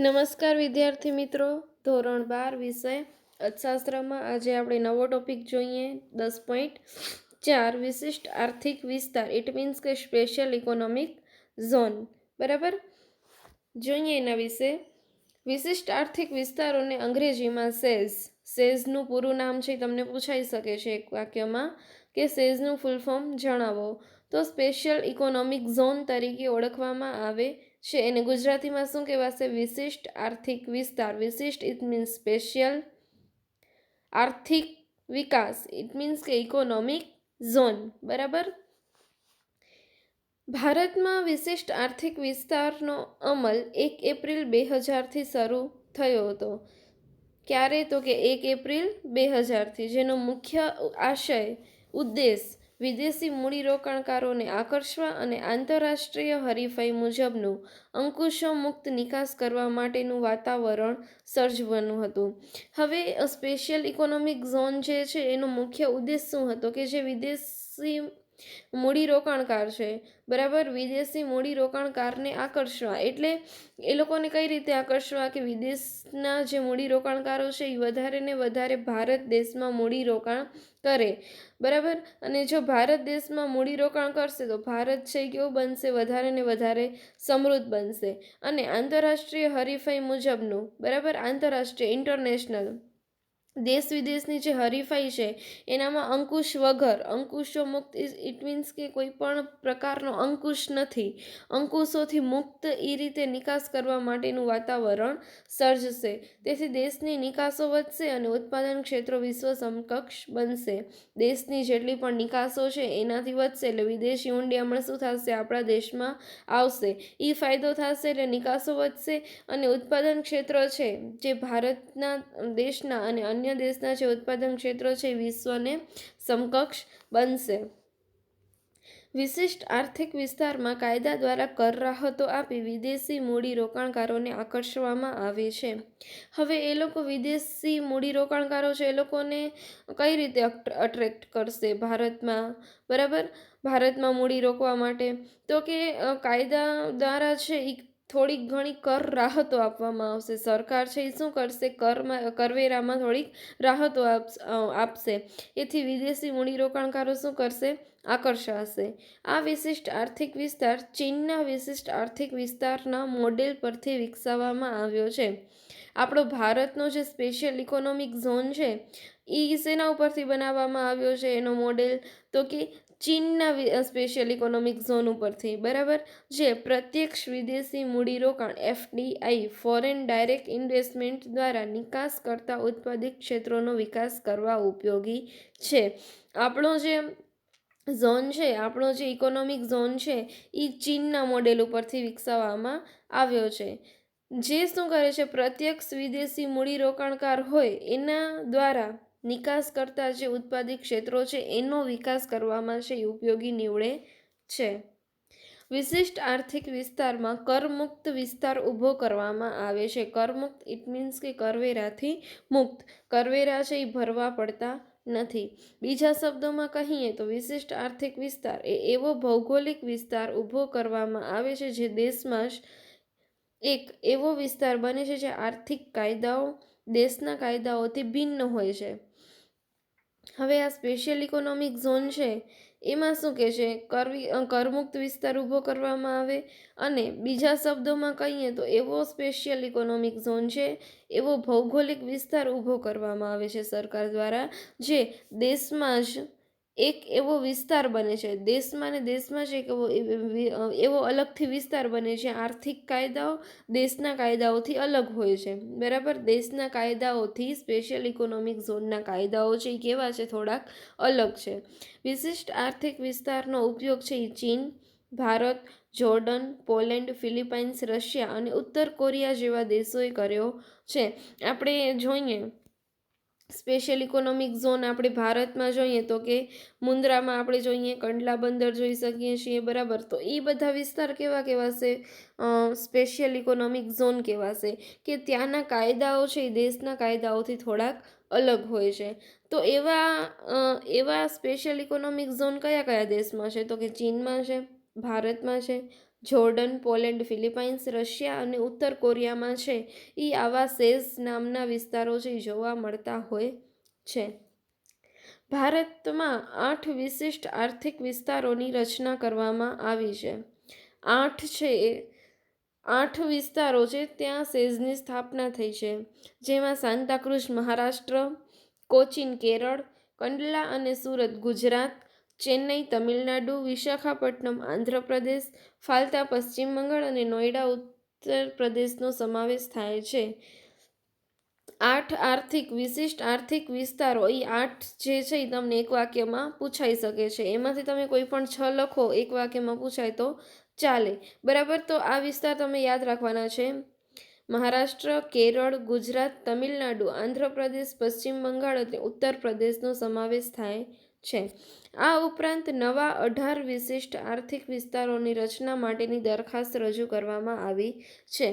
નમસ્કાર વિદ્યાર્થી મિત્રો, ધોરણ 12 વિષય અર્થશાસ્ત્રમાં આજે આપણે નવો ટોપિક જોઈએ 10.4 વિશિષ્ટ આર્થિક વિસ્તાર ઇટ મીન્સ કે સ્પેશિયલ ઇકોનોમિક ઝોન. બરાબર, જોઈએ એના વિશે. વિશિષ્ટ આર્થિક વિસ્તારોને અંગ્રેજીમાં સેઝનું પૂરું નામ છે, તમને પૂછાઈ શકે છે એક વાક્યમાં કે સેઝનું ફૂલ ફોર્મ જણાવો. તો સ્પેશિયલ ઇકોનોમિક ઝોન તરીકે ઓળખવામાં આવે છે. એને ગુજરાતીમાં શું કહેવાશે? વિશિષ્ટ આર્થિક વિસ્તાર. વિશિષ્ટ ઇટ મીન્સ સ્પેશિયલ, આર્થિક વિકાસ ઇટ મીન્સ કે ઇકોનોમિક ઝોન. બરાબર, ભારતમાં વિશિષ્ટ આર્થિક વિસ્તારનો અમલ 1 એપ્રિલ 2000થી શરૂ થયો હતો. ક્યારે? તો કે 1 એપ્રિલ 2000થી, જેનો મુખ્ય ઉદ્દેશ વિદેશી મૂડીરોકાણકારોને આકર્ષવા અને આંતરરાષ્ટ્રીય હરીફાઈ મુજબનું અંકુશો મુક્ત નિકાસ કરવા માટેનું વાતાવરણ સર્જવાનું હતું. હવે સ્પેશિયલ ઇકોનોમિક ઝોન જે છે એનો મુખ્ય ઉદ્દેશ શું હતો? કે જે વિદેશી મૂડીરોકાણકાર છે, બરાબર, વિદેશી મૂડીરોકાણકારને આકર્ષવા. એટલે એ લોકોને કઈ રીતે આકર્ષવા? કે વિદેશના જે મૂડીરોકાણકારો છે એ વધારે ને વધારે ભારત દેશમાં મૂડીરોકાણ કરે. બરાબર, અને જો ભારત દેશમાં મૂડીરોકાણ કરશે તો ભારત છે કેવું બનશે? વધારે ને વધારે સમૃદ્ધ બનશે. અને આંતરરાષ્ટ્રીય હરીફાઈ મુજબનું, બરાબર, આંતરરાષ્ટ્રીય ઇન્ટરનેશનલ દેશ વિદેશની જે હરીફાઈ છે એનામાં અંકુશ વગર, અંકુશો મુક્ત ઇટ મીન્સ કે કોઈ પણ પ્રકારનો અંકુશ નથી, અંકુશોથી મુક્ત એ રીતે નિકાસ કરવા માટેનું વાતાવરણ સર્જશે. તેથી દેશની નિકાસો વધશે અને ઉત્પાદન ક્ષેત્રો વિશ્વ સમકક્ષ બનશે. દેશની જેટલી પણ નિકાસો છે એનાથી વધશે એટલે વિદેશી ઊંડિયામણ શું થશે? આપણા દેશમાં આવશે. એ ફાયદો થશે એટલે નિકાસો વધશે અને ઉત્પાદન ક્ષેત્રો છે જે ભારતના દેશના અને અન્ય દેશના જે ઉત્પાદન ક્ષેત્રો છે વિશ્વને સમકક્ષ બનશે. વિશિષ્ટ આર્થિક વિસ્તારમાં કાયદા દ્વારા કર રાહતો આપી વિદેશી મૂડીરોકાણકારોને આકર્ષવામાં આવે છે. હવે એ લોકો વિદેશી મૂડીરોકાણકારો છે એ લોકોને કઈ રીતે અટ્રેક્ટ કરશે ભારતમાં? બરાબર, ભારતમાં મૂડી રોકવા માટે તો કે કાયદા દ્વારા છે એ થોડીક ઘણી કર રાહતો આપવામાં આવશે. સરકાર છે એ શું કરશે? કરવેરામાં થોડીક રાહતો આપશે. એથી વિદેશી મૂડીરોકાણકારો શું કરશે? આકર્ષાશે. આ વિશિષ્ટ આર્થિક વિસ્તાર ચીનના વિશિષ્ટ આર્થિક વિસ્તારના મોડેલ પરથી વિકસાવવામાં આવ્યો છે. આપણો ભારતનો જે સ્પેશિયલ ઇકોનોમિક ઝોન છે એ શેના ઉપરથી બનાવવામાં આવ્યો છે એનો મોડેલ? તો કે ચીનના સ્પેશિયલ ઇકોનોમિક ઝોન ઉપરથી. બરાબર, જે પ્રત્યક્ષ વિદેશી મૂડીરોકાણ FDI ફોરેન ડાયરેક્ટ ઇન્વેસ્ટમેન્ટ દ્વારા નિકાસ કરતા ઉત્પાદિત ક્ષેત્રોનો વિકાસ કરવા ઉપયોગી છે. આપણો જે ઝોન છે, આપણો જે ઇકોનોમિક ઝોન છે એ ચીનના મોડેલ ઉપરથી વિકસાવવામાં આવ્યો છે. જે શું કરે છે? પ્રત્યક્ષ વિદેશી મૂડીરોકાણકાર હોય એના દ્વારા નિકાસ કરતા જે ઉત્પાદિત ક્ષેત્રો છે એનો વિકાસ કરવામાં છે એ ઉપયોગી નીવડે છે. વિશિષ્ટ આર્થિક વિસ્તારમાં કરમુક્ત વિસ્તાર ઊભો કરવામાં આવે છે. કરમુક્ત ઇટ મીન્સ કે કરવેરાથી મુક્ત. કરવેરા છે એ ભરવા પડતા નથી. બીજા શબ્દોમાં કહીએ તો વિશિષ્ટ આર્થિક વિસ્તાર એ એવો ભૌગોલિક વિસ્તાર ઊભો કરવામાં આવે છે જે દેશમાં જ એક એવો વિસ્તાર બને છે જે આર્થિક કાયદાઓ દેશના કાયદાઓથી ભિન્ન હોય છે. હવે આ સ્પેશિયલ ઇકોનોમિક ઝોન છે એમાં શું કહે છે? કરમુક્ત વિસ્તાર ઊભો કરવામાં આવે. અને બીજા શબ્દોમાં કહીએ તો એવો સ્પેશિયલ ઇકોનોમિક ઝોન છે, એવો ભૌગોલિક વિસ્તાર ઊભો કરવામાં આવે છે સરકાર દ્વારા, જે દેશમાં જ એક એવો વિસ્તાર બને છે. દેશમાં ને દેશમાં જ એક એવો અલગથી વિસ્તાર બને છે આર્થિક કાયદાઓ દેશના કાયદાઓથી અલગ હોય છે. બરાબર, દેશના કાયદાઓથી સ્પેશિયલ ઇકોનોમિક ઝોનના કાયદાઓ છે એ કેવા છે? થોડાક અલગ છે. વિશિષ્ટ આર્થિક વિસ્તારનો ઉપયોગ છે એ ચીન, Bharat, Jordan, Poland, Philippines, Russia અને ઉત્તર કોરિયા જેવા દેશોએ કર્યો છે. આપણે જોઈએ સ્પેશિયલ ઇકોનોમિક ઝોન આપણે ભારતમાં જોઈએ તો કે મુન્દ્રામાં આપણે જોઈએ, કંડલા બંદર જોઈ શકીએ છીએ. બરાબર, તો એ બધા વિસ્તાર કેવા કહેવાશે? સ્પેશિયલ ઇકોનોમિક ઝોન કહેવાશે. કે ત્યાંના કાયદાઓ છે એ દેશના કાયદાઓથી થોડાક અલગ હોય છે. તો એવા સ્પેશિયલ ઇકોનોમિક ઝોન કયા કયા દેશમાં છે? તો કે ચીનમાં છે, ભારતમાં છે, જોર્ડન, પોલેન્ડ, ફિલિપાઇન્સ, રશિયા અને ઉત્તર કોરિયામાં છે એ આવા સેઝ નામના વિસ્તારો છે એ જોવા મળતા હોય છે. ભારતમાં 8 વિશિષ્ટ આર્થિક વિસ્તારોની રચના કરવામાં આવી છે. 8 વિસ્તારો છે ત્યાં સેઝની સ્થાપના થઈ છે, જેમાં સાંતાક્રુઝ મહારાષ્ટ્ર, કોચીન કેરળ, કંડલા અને સુરત ગુજરાત, ચેન્નઈ તમિલનાડુ, વિશાખાપટ્ટનમ આંધ્રપ્રદેશ, ફાલ્તા પશ્ચિમ બંગાળ અને નોઈડા ઉત્તર પ્રદેશનો સમાવેશ થાય છે. 8 વિશિષ્ટ આર્થિક વિસ્તારો, એ 8 જે છે એ તમને એક વાક્યમાં પૂછાઈ શકે છે. એમાંથી તમે કોઈ પણ 6 લખો, એક વાક્યમાં પૂછાય તો ચાલે. બરાબર, તો આ વિસ્તાર તમે યાદ રાખવાના છે. મહારાષ્ટ્ર, કેરળ, ગુજરાત, તમિલનાડુ, આંધ્રપ્રદેશ, પશ્ચિમ બંગાળ અને ઉત્તર પ્રદેશનો સમાવેશ થાય છે. આ ઉપરાંત નવા 18 વિશિષ્ટ આર્થિક વિસ્તારોની રચના માટેની દરખાસ્ત રજૂ કરવામાં આવી છે.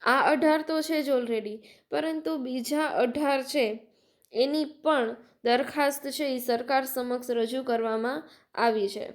આ 18 તો છે જ ઓલરેડી, પરંતુ બીજા 18 છે એની પણ દરખાસ્ત છે એ સરકાર સમક્ષ રજૂ કરવામાં આવી છે.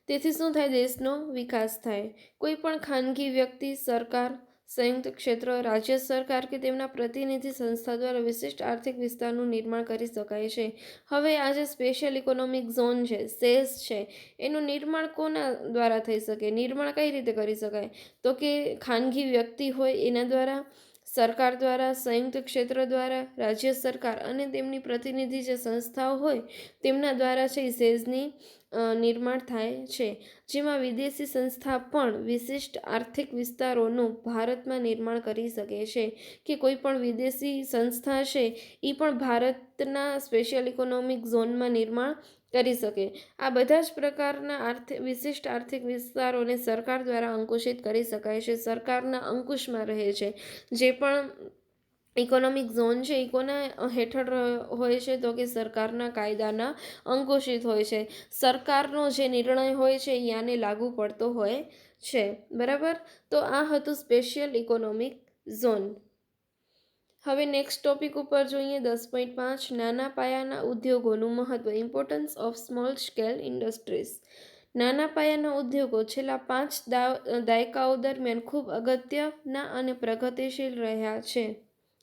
તેથી શું થાય? દેશનો વિકાસ થાય. કોઈ પણ ખાનગી વ્યક્તિ, સરકાર, સંયુક્ત ક્ષેત્ર, રાજ્ય સરકાર કે તેમના પ્રતિનિધિ સંસ્થા દ્વારા વિશિષ્ટ આર્થિક વિસ્તારનું નિર્માણ કરી શકાય છે. હવે આ જે સ્પેશિયલ ઇકોનોમિક ઝોન છે, સેઝ છે, એનું નિર્માણ કોના દ્વારા થઈ શકે? નિર્માણ કઈ રીતે કરી શકાય? તો કે ખાનગી વ્યક્તિ હોય એના દ્વારા, સરકાર દ્વારા, સંયુક્ત ક્ષેત્ર દ્વારા, રાજ્ય સરકાર અને તેમની પ્રતિનિધિ જે સંસ્થાઓ હોય તેમના દ્વારા છે એ સેઝની નિર્માણ થાય છે, જેમાં વિદેશી સંસ્થા પણ વિશિષ્ટ આર્થિક વિસ્તારોનું ભારતમાં નિર્માણ કરી શકે છે, કે કોઈ પણ વિદેશી સંસ્થા છે એ પણ ભારતના સ્પેશિયલ ઇકોનોમિક ઝોનમાં નિર્માણ કરી શકે. આ બધા જ પ્રકારના વિશિષ્ટ આર્થિક વિસ્તારોને સરકાર દ્વારા અંકુશિત કરી શકાય છે, સરકારના અંકુશમાં રહે છે. જે પણ ઇકોનોમિક ઝોન છે એ કોના હેઠળ હોય છે? તો કે સરકારના કાયદાના અંકુશિત હોય છે. સરકારનો જે નિર્ણય હોય છે એ આને લાગુ પડતો હોય છે. બરાબર, તો આ હતું સ્પેશિયલ ઇકોનોમિક ઝોન. હવે નેક્સ્ટ ટોપિક ઉપર જોઈએ 10.5 નાના પાયાના ઉદ્યોગોનું મહત્વ, importance of small scale industries. નાના પાયાના ઉદ્યોગો છેલ્લા 5 દાયકાઓ દરમિયાન ખૂબ અગત્યના અને પ્રગતિશીલ રહ્યા છે.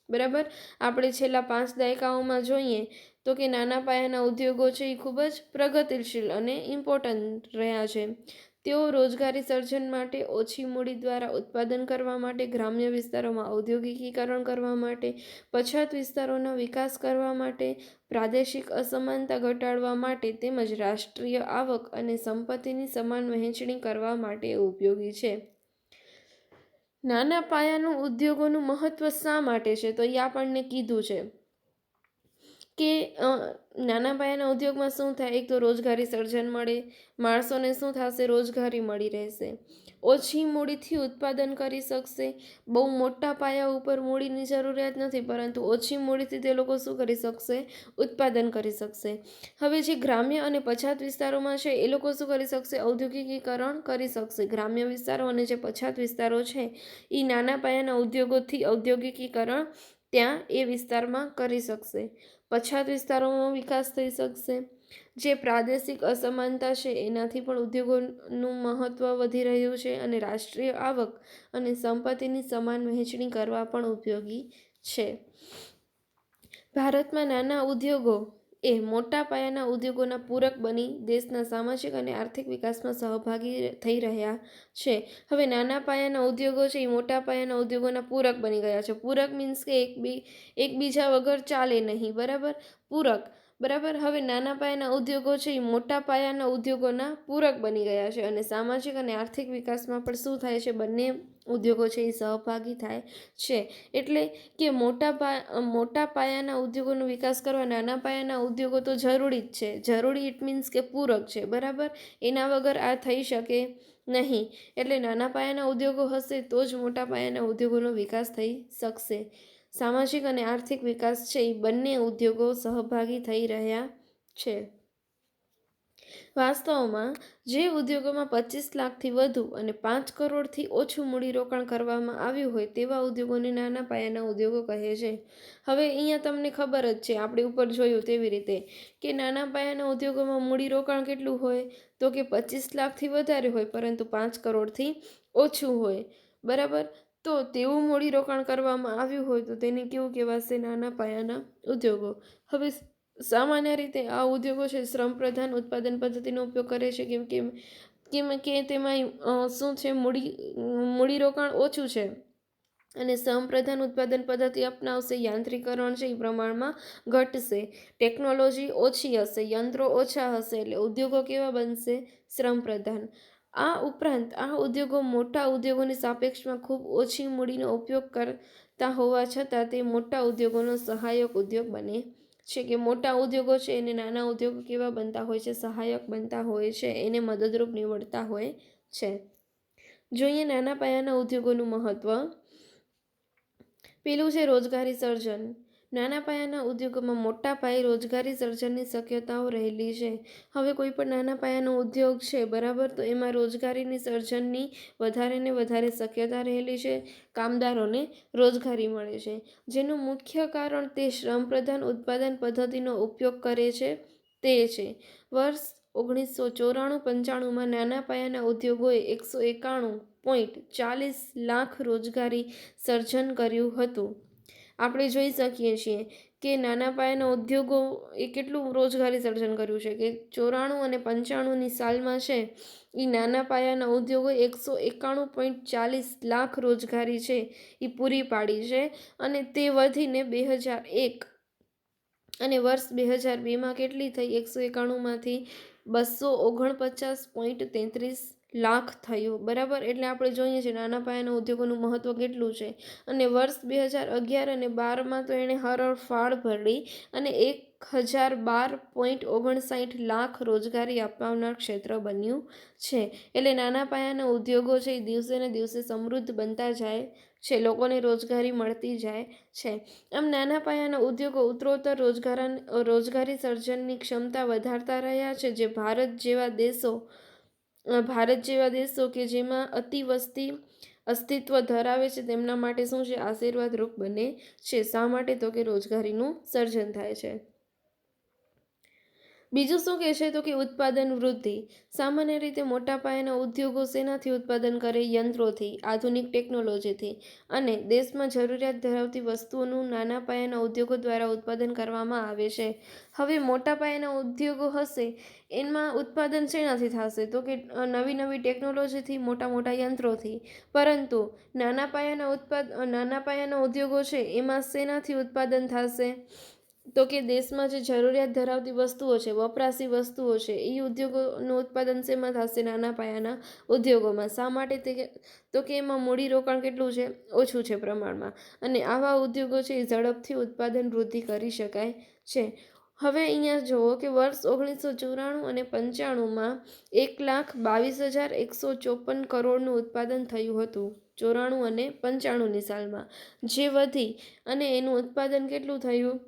બરાબર, આપણે છેલ્લા 5 દાયકાઓમાં જોઈએ તો કે નાના પાયાના ઉદ્યોગો છે એ ખૂબ જ પ્રગતિશીલ અને ઇમ્પોર્ટન્ટ રહ્યા છે. તેઓ રોજગારી સર્જન માટે, ઓછી મૂડી દ્વારા ઉત્પાદન કરવા માટે, ગ્રામ્ય વિસ્તારોમાં ઔદ્યોગિકીકરણ કરવા માટે, પછાત વિસ્તારોનો વિકાસ કરવા માટે, પ્રાદેશિક અસમાનતા ઘટાડવા માટે તેમજ રાષ્ટ્રીય આવક અને સંપત્તિની સમાન વહેંચણી કરવા માટે ઉપયોગી છે. નાના પાયાનું ઉદ્યોગોનું મહત્વ શા માટે છે? તો એ આપણને કીધું છે કે નાના પાયાના ઉદ્યોગમાં શું થાય? એક તો રોજગારી સર્જન મળે, માણસોને શું થશે? રોજગારી મળી રહેશે. ઓછી મૂડીથી ઉત્પાદન કરી શકશે. બહુ મોટા પાયા ઉપર મૂડીની જરૂરિયાત નથી, પરંતુ ઓછી મૂડીથી તે લોકો શું કરી શકશે? ઉત્પાદન કરી શકશે. હવે જે ગ્રામ્ય અને પછાત વિસ્તારોમાં છે એ લોકો શું કરી શકશે? ઔદ્યોગિકીકરણ કરી શકશે. ગ્રામ્ય વિસ્તારો અને જે પછાત વિસ્તારો છે એ નાના પાયાના ઉદ્યોગોથી ઔદ્યોગિકીકરણ ત્યાં એ વિસ્તારમાં કરી શકશે. પછાત વિસ્તારોમાં વિકાસ થઈ શકશે. જે પ્રાદેશિક અસમાનતા છે એનાથી પણ ઉદ્યોગોનું મહત્ત્વ વધી રહ્યું છે અને રાષ્ટ્રીય આવક અને સંપત્તિની સમાન વહેંચણી કરવા પણ ઉપયોગી છે. ભારતમાં નાના ઉદ્યોગો એ મોટા પાયાના ઉદ્યોગોના પૂરક બની દેશના સામાજિક અને આર્થિક વિકાસમાં સહભાગી થઈ રહ્યા છે. હવે નાના પાયાના ઉદ્યોગો છે એ મોટા પાયાના ઉદ્યોગોના પૂરક બની ગયા છે. પૂરક મીન્સ કે એકબીજા વગર ચાલે નહીં. બરાબર, પૂરક. બરાબર, હવે નાના પાયાના ઉદ્યોગો છે એ મોટા પાયાના ઉદ્યોગોના પૂરક બની ગયા છે અને સામાજિક અને આર્થિક વિકાસમાં પણ શું થાય છે? બંને ઉદ્યોગો છે એ સહભાગી થાય છે. એટલે કે મોટા પાયાના ઉદ્યોગોનો વિકાસ કરવા નાના પાયાના ઉદ્યોગો તો જરૂરી જ છે. જરૂરી ઇટ મીન્સ કે પૂરક છે. બરાબર, એના વગર આ થઈ શકે નહીં. એટલે નાના પાયાના ઉદ્યોગો હશે તો જ મોટા પાયાના ઉદ્યોગોનો વિકાસ થઈ શકશે. સામાજિક અને આર્થિક વિકાસ છે એ બંને ઉદ્યોગો સહભાગી થઈ રહ્યા છે. વાસ્તવમાં જે ઉદ્યોગોમાં 25 લાખથી વધુ અને 5 કરોડથી ઓછું મૂડીરોકાણ કરવામાં આવ્યું હોય તેવા ઉદ્યોગોને નાના પાયાના ઉદ્યોગો કહે છે. હવે અહીંયા તમને ખબર જ છે, આપણે ઉપર જોયું તેવી રીતે, કે નાના પાયાના ઉદ્યોગોમાં મૂડીરોકાણ કેટલું હોય? તો કે 25 લાખથી વધારે હોય પરંતુ 5 કરોડથી ઓછું હોય, બરાબર. તો તેવું મૂડીરોકાણ કરવામાં આવ્યું હોય તો તેને કેવું કહેવાશે? નાના પાયાના ઉદ્યોગો. હવે સામાન્ય રીતે આ ઉદ્યોગો છે શ્રમ પ્રધાન ઉત્પાદન પદ્ધતિનો ઉપયોગ કરે છે, કેમ કે તેમાં શું છે, મૂડીરોકાણ ઓછું છે અને શ્રમ પ્રધાન ઉત્પાદન પદ્ધતિ અપનાવશે, યાંત્રિકરણ છે એ પ્રમાણમાં ઘટશે, ટેકનોલોજી ઓછી હશે, યંત્રો ઓછા હશે, એટલે ઉદ્યોગો કેવા બનશે? શ્રમ પ્રધાન. આ ઉપરાંત આ ઉદ્યોગો મોટા ઉદ્યોગોની સાપેક્ષમાં ખૂબ ઓછી મૂડીનો ઉપયોગ કરતા હોવા છતાં તે મોટા ઉદ્યોગોનો સહાયક ઉદ્યોગ બને છે, કે મોટા ઉદ્યોગો છે એને નાના ઉદ્યોગો કેવા બનતા હોય છે? સહાયક બનતા હોય છે, એને મદદરૂપ નીવડતા હોય છે. જોઈએ નાના પાયાના ઉદ્યોગોનું મહત્વ. પેલું છે રોજગારી સર્જન. નાના પાયાના ઉદ્યોગોમાં મોટા પાયે રોજગારી સર્જનની શક્યતાઓ રહેલી છે. હવે કોઈ પણ નાના પાયાનો ઉદ્યોગ છે, બરાબર, તો એમાં રોજગારીની સર્જનની વધારે ને વધારે શક્યતા રહેલી છે, કામદારોને રોજગારી મળે છે, જેનું મુખ્ય કારણ તે શ્રમ પ્રધાન ઉત્પાદન પદ્ધતિનો ઉપયોગ કરે છે તે છે. વર્ષ 1994-95માં નાના પાયાના ઉદ્યોગોએ 191.40 લાખ રોજગારી સર્જન કર્યું હતું. આપણે જોઈ શકીએ છીએ કે નાના પાયાના ઉદ્યોગો એ કેટલું રોજગારી સર્જન કર્યું છે, કે 94 અને 95ની સાલમાં છે એ નાના પાયાના ઉદ્યોગો 191.40 લાખ રોજગારી છે એ પૂરી પાડી છે, અને તે વધીને 2001 અને વર્ષ 2002માં કેટલી થઈ? 191માંથી 249.33 લાખ થયું, બરાબર. એટલે આપણે જોઈએ છીએ નાના પાયાના ઉદ્યોગોનું મહત્વ કેટલું છે. અને વર્ષ 2011 અને 12માં તો એણે હરણફાળ ભરી અને 1012.59 લાખ રોજગારી આપનાર ક્ષેત્ર બન્યું છે. એટલે નાના પાયાના ઉદ્યોગો છે એ દિવસે ને દિવસે સમૃદ્ધ બનતા જાય છે, લોકોને રોજગારી મળતી જાય છે. આમ નાના પાયાના ઉદ્યોગો ઉત્તરોત્તર રોજગારી સર્જનની ક્ષમતા વધારતા રહ્યા છે, જે ભારત જેવા દેશો કે જેમાં અતિ વસ્તી અસ્તિત્વ ધરાવે છે તેમના માટે શું છે? આશીર્વાદરૂપ બને છે. શા માટે? તો કે રોજગારીનું સર્જન થાય છે. બીજું શું કહે છે? તો કે ઉત્પાદન વૃદ્ધિ. સામાન્ય રીતે મોટા પાયાના ઉદ્યોગો શેનાથી ઉત્પાદન કરે? યંત્રોથી, આધુનિક ટેકનોલોજીથી, અને દેશમાં જરૂરિયાત ધરાવતી વસ્તુઓનું નાના પાયાના ઉદ્યોગો દ્વારા ઉત્પાદન કરવામાં આવે છે. હવે મોટા પાયાના ઉદ્યોગો હશે એમાં ઉત્પાદન શેનાથી થશે? તો કે નવી ટેકનોલોજીથી, મોટા યંત્રોથી. પરંતુ નાના પાયાના ઉદ્યોગો છે એમાં શેનાથી ઉત્પાદન થશે? તો કે દેશમાં જે જરૂરિયાત ધરાવતી વસ્તુઓ છે, વપરાશી વસ્તુઓ છે, એ ઉદ્યોગોનું ઉત્પાદન શેમાં થશે? નાના પાયાના ઉદ્યોગોમાં. શા માટે? તો કે એમાં મૂડીરોકાણ કેટલું છે? ઓછું છે પ્રમાણમાં, અને આવા ઉદ્યોગો છે એ ઝડપથી ઉત્પાદન વૃદ્ધિ કરી શકાય છે. હવે અહીંયા જુઓ કે વર્ષ 1994 અને 95માં 1,22,154 કરોડનું ઉત્પાદન થયું હતું. 94 અને 95ની સાલમાં, જે વધી અને એનું ઉત્પાદન કેટલું થયું?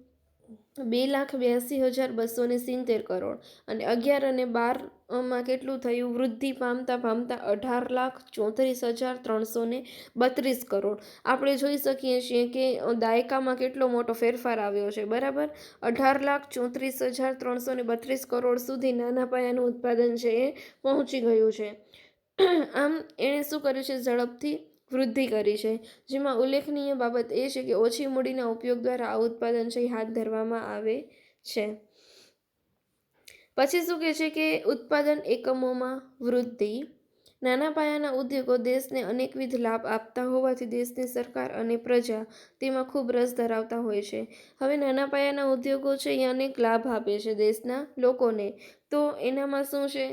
2,82,270 કરોડ. અને 11 અને 12માં કેટલું થયું? વૃદ્ધિ પામતા 18,34,332 કરોડ. આપણે જોઈ શકીએ છીએ કે દાયકામાં કેટલો મોટો ફેરફાર આવ્યો છે, બરાબર. 18,34,332 કરોડ સુધી નાના પાયાનું ઉત્પાદન છે એ પહોંચી ગયું છે. આમ એણે શું કર્યું છે? ઝડપથી વૃદ્ધિ કરી છે, જેમાં ઉલ્લેખનીય બાબત એ છે કે ઓછી મૂડીના ઉપયોગ દ્વારા આ ઉત્પાદન છે હાથ ધરવામાં આવે છે. પછી શું કહે છે કે ઉત્પાદન એકમોમાં વૃદ્ધિ. નાના પાયાના ઉદ્યોગો દેશને અનેકવિધ લાભ આપતા હોવાથી દેશની સરકાર અને પ્રજા તેમાં ખૂબ રસ ધરાવતા હોય છે. હવે નાના પાયાના ઉદ્યોગો છે એ અનેક લાભ આપે છે દેશના લોકોને, તો એનામાં શું છે?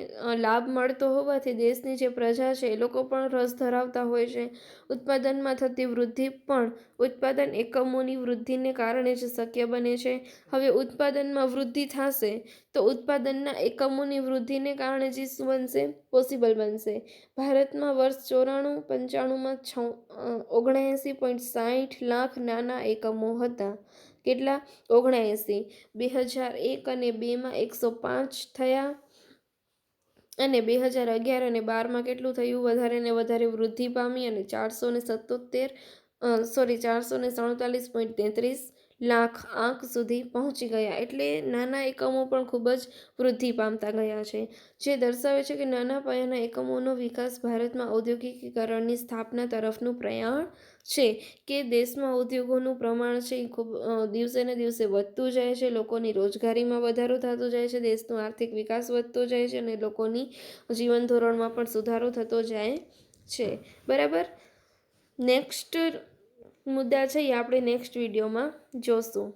લાભ મળતો હોવાથી દેશની જે પ્રજા છે એ લોકો પણ રસ ધરાવતા હોય છે. ઉત્પાદનમાં થતી વૃદ્ધિ પણ ઉત્પાદન એકમોની વૃદ્ધિને કારણે જ શક્ય બને છે. હવે ઉત્પાદનમાં વૃદ્ધિ થશે તો ઉત્પાદનના એકમોની વૃદ્ધિને કારણે જ શું બનશે? પોસિબલ બનશે. ભારતમાં વર્ષ 94-95માં 79.60 લાખ નાના એકમો હતા. કેટલા? 79. 2001 અને 2માં 105 થયા, અને 2011 અને 12માં કેટલું થયું? વધારે ને વધારે વૃદ્ધિ પામી અને 447.33 લાખ આંક સુધી પહોંચી ગયા. એટલે નાના એકમો પણ ખૂબ જ વૃદ્ધિ પામતા ગયા છે, જે દર્શાવે છે કે નાના પાયાના એકમોનો વિકાસ ભારતમાં ઔદ્યોગિકીકરણની સ્થાપના તરફનું પ્રયાણ છે, કે દેશમાં ઉદ્યોગોનું પ્રમાણ છે એ ખૂબ દિવસે ને દિવસે વધતું જાય છે, લોકોની રોજગારીમાં વધારો થતો જાય છે, દેશનો આર્થિક વિકાસ વધતો જાય છે અને લોકોની જીવન ધોરણમાં પણ સુધારો થતો જાય છે. બરાબર. નેક્સ્ટ મુદ્દા છે એ આપણે નેક્સ્ટ વિડીયોમાં જોશું.